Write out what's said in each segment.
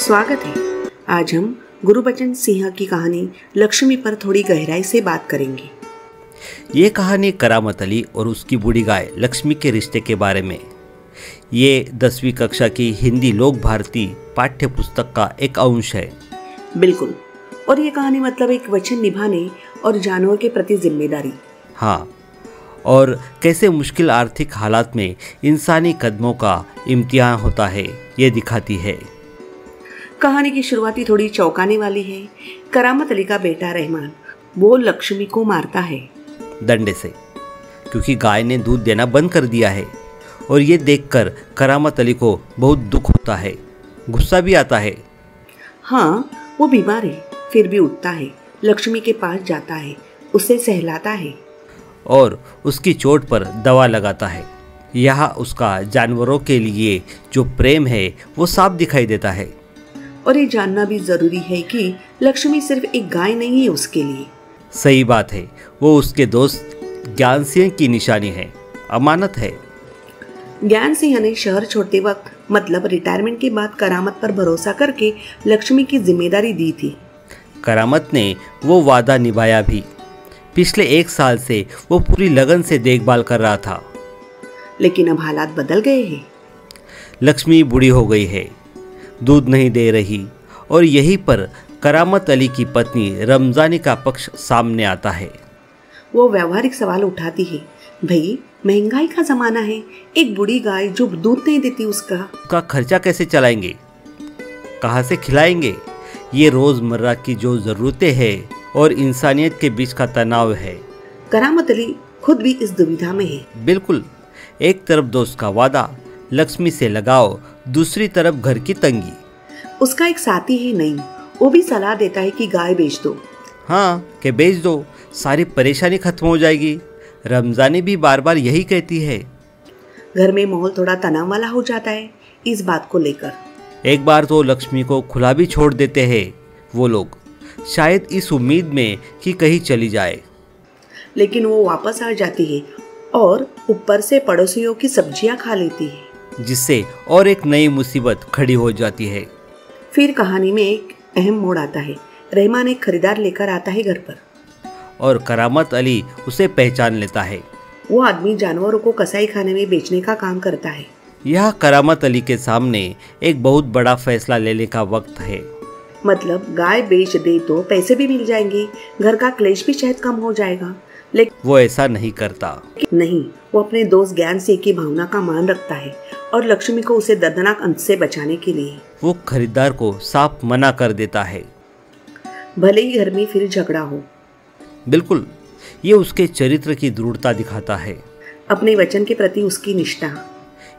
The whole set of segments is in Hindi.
स्वागत है। आज हम गुरबचन सिंह की कहानी लक्ष्मी पर थोड़ी गहराई से बात करेंगे। ये कहानी करामत अली और उसकी बूढ़ी गाय लक्ष्मी के रिश्ते के बारे में। ये 10वीं कक्षा की हिंदी लोक भारती पाठ्य पुस्तक का एक अंश है। बिल्कुल। और ये कहानी मतलब एक वचन निभाने और जानवर के प्रति जिम्मेदारी। हाँ, और कैसे मुश्किल आर्थिक हालात में इंसानी कदमों का इम्तिहान होता है, ये दिखाती है। कहानी की शुरुआती थोड़ी चौंकाने वाली है। करामत अली का बेटा रहमान वो लक्ष्मी को मारता है डंडे से, क्योंकि गाय ने दूध देना बंद कर दिया है। और ये देखकर करामत अली को बहुत दुख होता है, गुस्सा भी आता है। हाँ, वो बीमार है, फिर भी उठता है, लक्ष्मी के पास जाता है, उसे सहलाता है और उसकी चोट पर दवा लगाता है। यहाँ उसका जानवरों के लिए जो प्रेम है वो साफ दिखाई देता है। और ये जानना भी जरूरी है कि लक्ष्मी सिर्फ एक गाय नहीं है उसके लिए। सही बात है, वो उसके दोस्त ज्ञान सिंह की निशानी है, अमानत है। ज्ञान सिंह ने शहर छोड़ते वक्त मतलब रिटायरमेंट के बाद करामत पर भरोसा करके लक्ष्मी की जिम्मेदारी दी थी। करामत ने वो वादा निभाया भी। पिछले 1 साल से वो पूरी लगन से देखभाल कर रहा था। लेकिन अब हालात बदल गए हैं। लक्ष्मी बूढ़ी हो गई है, दूध नहीं दे रही, और यहीं पर करामत अली की पत्नी रमजानी का पक्ष सामने आता है। वो व्यवहारिक सवाल उठाती है, भाई महंगाई का जमाना है, एक बूढ़ी गाय जो दूध नहीं देती उसका खर्चा कैसे चलाएंगे, कहाँ से खिलाएंगे। ये रोजमर्रा की जो जरूरतें हैं और इंसानियत के बीच का तनाव है। करामत अली खुद भी इस दुविधा में है। बिल्कुल, एक तरफ दोस्त का वादा, लक्ष्मी से लगाओ, दूसरी तरफ घर की तंगी। उसका एक साथी है नहीं, वो भी सलाह देता है कि गाय बेच दो। हाँ, कि बेच दो, सारी परेशानी खत्म हो जाएगी। रमजानी भी बार बार यही कहती है। घर में माहौल थोड़ा तनाव वाला हो जाता है इस बात को लेकर। एक बार तो लक्ष्मी को खुला भी छोड़ देते हैं वो लोग, शायद इस उम्मीद में कि कहीं चली जाए। लेकिन वो वापस आ जाती है और ऊपर से पड़ोसियों की सब्जियां खा लेती है, जिससे और एक नई मुसीबत खड़ी हो जाती है। फिर कहानी में एक अहम मोड़ आता है। रहमान एक खरीदार लेकर आता है घर पर और करामत अली उसे पहचान लेता है। वो आदमी जानवरों को कसाई खाने में बेचने का काम करता है। यह करामत अली के सामने एक बहुत बड़ा फैसला लेने का वक्त है। मतलब गाय बेच दे तो पैसे भी मिल जाएंगे, घर का क्लेश भी शायद कम हो जाएगा। लेकिन वो ऐसा नहीं करता। नहीं, वो अपने दोस्त ज्ञान सिंह की भावना का मान रखता है और लक्ष्मी को उसे दर्दनाक अंत से बचाने के लिए वो खरीदार को साफ मना कर देता है, भले ही घर में फिर झगड़ा हो। बिल्कुल, ये उसके चरित्र की दृढ़ता दिखाता है, अपने वचन के प्रति उसकी निष्ठा।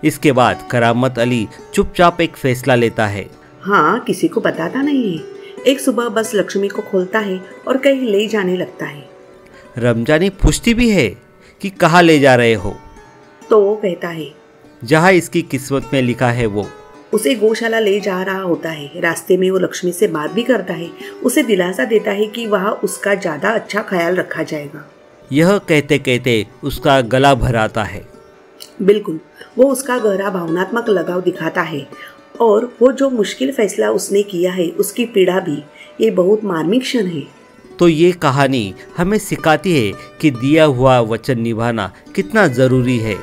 इसके बाद करामत अली चुपचाप एक फैसला लेता है। हाँ, किसी को बताता नहीं है। एक सुबह बस लक्ष्मी को खोलता है और कहीं ले जाने लगता है। रमजानी पूछती भी है कि कहाँ ले जा रहे हो, तो वो कहता है जहाँ इसकी किस्मत में लिखा है वो। उसे गौशाला ले जा रहा होता है। रास्ते में वो लक्ष्मी से बात भी करता है, उसे दिलासा देता है कि वहाँ उसका ज्यादा अच्छा ख्याल रखा जाएगा। यह कहते कहते उसका गला भर आता है। बिल्कुल, वो उसका गहरा भावनात्मक लगाव दिखाता है और वो जो मुश्किल फैसला उसने किया है उसकी पीड़ा भी। ये बहुत मार्मिक क्षण है। तो ये कहानी हमें सिखाती है कि दिया हुआ वचन निभाना कितना ज़रूरी है,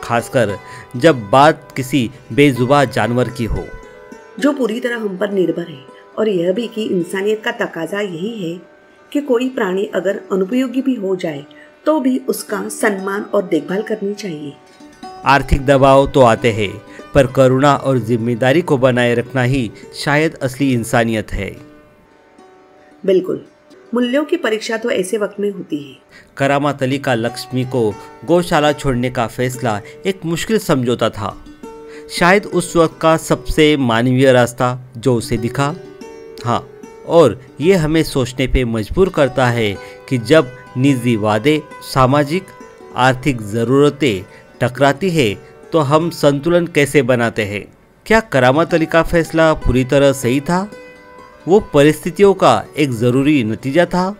खासकर जब बात किसी बेजुबान जानवर की हो जो पूरी तरह हम पर निर्भर है। और यह भी कि इंसानियत का तकाजा यही है कि कोई प्राणी अगर अनुपयोगी भी हो जाए तो भी उसका सम्मान और देखभाल करनी चाहिए। आर्थिक दबाव तो आते हैं, पर करुणा और जिम्मेदारी को बनाए रखना ही शायद असली इंसानियत है। बिल्कुल, मूल्यों की परीक्षा तो ऐसे वक्त में होती है। करामत अली का लक्ष्मी को गौशाला छोड़ने का फैसला एक मुश्किल समझौता था, शायद उस वक्त का सबसे मानवीय रास्ता जो उसे दिखा। हाँ, और ये हमें सोचने पे मजबूर करता है कि जब निजी वादे, सामाजिक आर्थिक ज़रूरतें टकराती है तो हम संतुलन कैसे बनाते हैं। क्या करामत अली का फैसला पूरी तरह सही था? वो परिस्थितियों का एक ज़रूरी नतीजा था?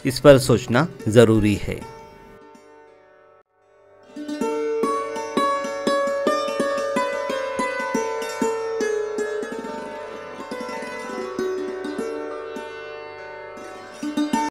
इस पर सोचना ज़रूरी है।